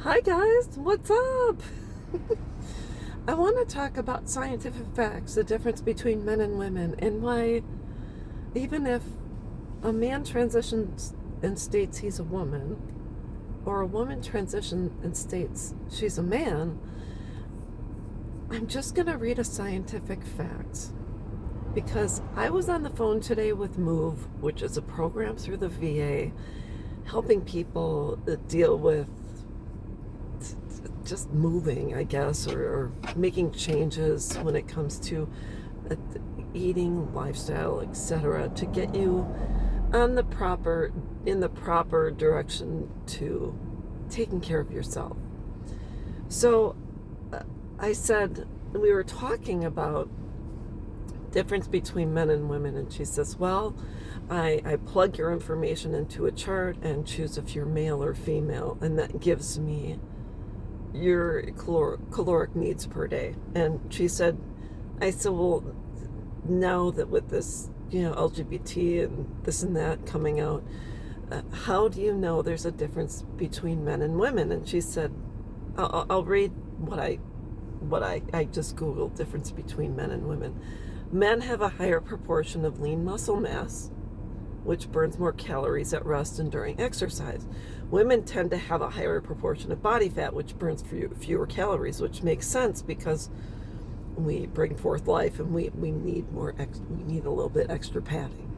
Hi guys, what's up? I want to talk about scientific facts, the difference between men and women, and why even if a man transitions and states he's a woman, or a woman transitions and states she's a man, I'm just going to read a scientific fact. Because I was on the phone today with Move, which is a program through the VA helping people deal with just moving, I guess, or making changes when it comes to uh, eating, lifestyle, etc., to get you on the proper in the proper direction to taking care of yourself. So I said we were talking about difference between men and women, and she says, well, I plug your information into a chart and choose if you're male or female, and that gives me your caloric needs per day. And she said, I said, well, now that with this, LGBT and this and that coming out, how do you know there's a difference between men and women? And she said, I'll read what I just Googled, difference between men and women. Men have a higher proportion of lean muscle mass, which burns more calories at rest and during exercise. Women tend to have a higher proportion of body fat, which burns fewer calories, which makes sense because we bring forth life and we need we need a little bit extra padding.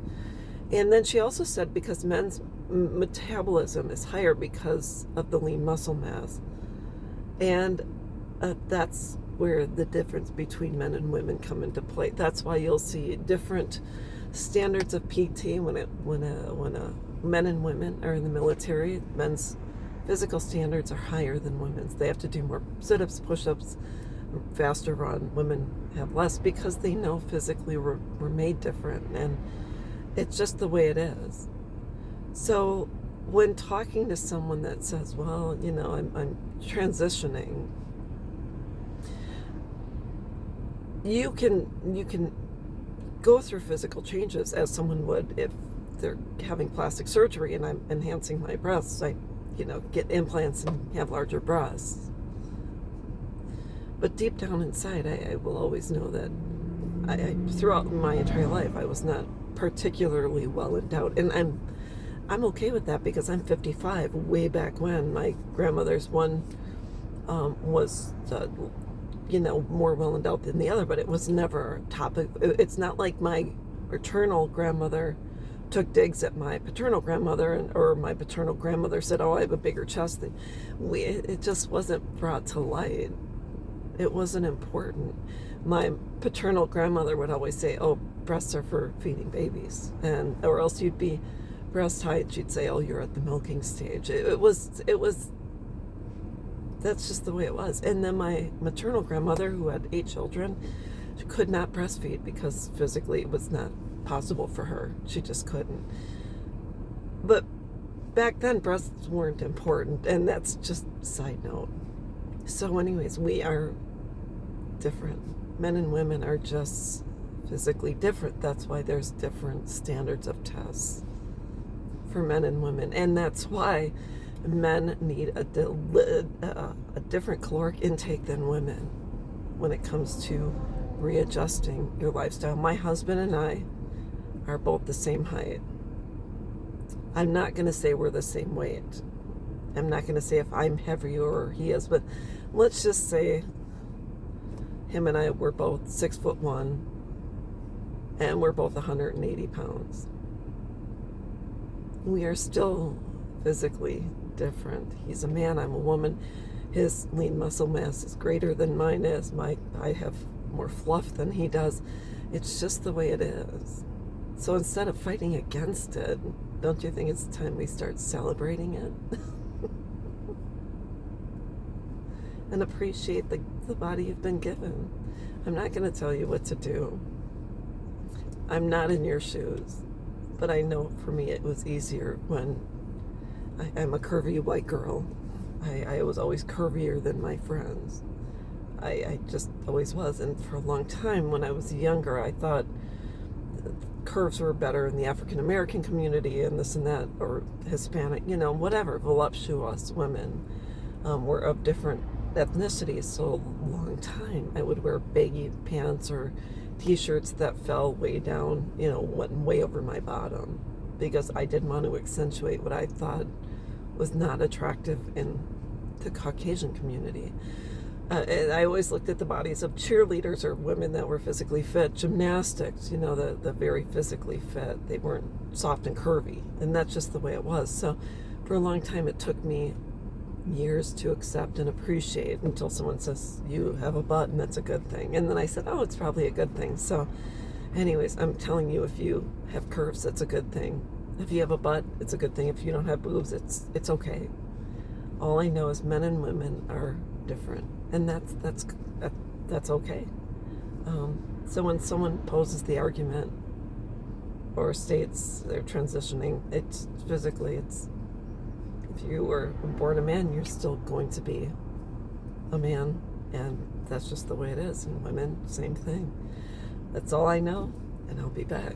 And then she also said because men's metabolism is higher because of the lean muscle mass. And that's where the difference between men and women come into play. That's why you'll see different standards of PT when men and women are in the military. Men's physical standards are higher than women's. They have to do more sit-ups, push-ups, faster run. Women have less because they know physically we're made different, and it's just the way it is. So when talking to someone that says, well, I'm transitioning, you can go through physical changes as someone would if they're having plastic surgery and I'm enhancing my breasts. I get implants and have larger breasts. But deep down inside, I will always know that throughout my entire life, I was not particularly well endowed. And I'm okay with that because I'm 55. Way back when, my grandmother's one was more well endowed than the other, but it was never a topic. It's not like my maternal grandmother took digs at my paternal grandmother, or my paternal grandmother said, oh, I have a bigger chest than it just wasn't brought to light. It wasn't important. My paternal grandmother would always say, oh, breasts are for feeding babies, or else you'd be breast high. She'd say, oh, you're at the milking stage. It was that's just the way it was. And then my maternal grandmother, who had 8 children, she could not breastfeed because physically it was not possible for her. She just couldn't. But back then, breasts weren't important, and that's just a side note. So anyways, we are different. Men and women are just physically different. That's why there's different standards of tests for men and women. And that's why men need a different caloric intake than women when it comes to readjusting your lifestyle. My husband and I are both the same height. I'm not going to say we're the same weight. I'm not going to say if I'm heavier or he is, but let's just say him and I were both 6'1", and we're both 180 pounds. We are still physically different. He's a man, I'm a woman. His lean muscle mass is greater than mine is. I have more fluff than he does. It's just the way it is. So instead of fighting against it, don't you think it's time we start celebrating it? And appreciate the body you've been given. I'm not going to tell you what to do. I'm not in your shoes. But I know for me it was easier when I'm a curvy white girl. I was always curvier than my friends. I just always was. And for a long time when I was younger, I thought curves were better in the African American community and this and that, or Hispanic, whatever, voluptuous women were of different ethnicities. So a long time I would wear baggy pants or t-shirts that fell way down, went way over my bottom, because I didn't want to accentuate what I thought was not attractive in the Caucasian community. And I always looked at the bodies of cheerleaders or women that were physically fit, gymnastics, the very physically fit. They weren't soft and curvy, and that's just the way it was. So for a long time, it took me years to accept and appreciate, until someone says, you have a butt and that's a good thing. And then I said, oh, it's probably a good thing. So anyways, I'm telling you, if you have curves, it's a good thing. If you have a butt, it's a good thing. If you don't have boobs, it's okay. All I know is men and women are different, and that's okay. So when someone poses the argument or states they're transitioning, it's physically, if you were born a man, you're still going to be a man, and that's just the way it is. And women, same thing. That's all I know, and I'll be back.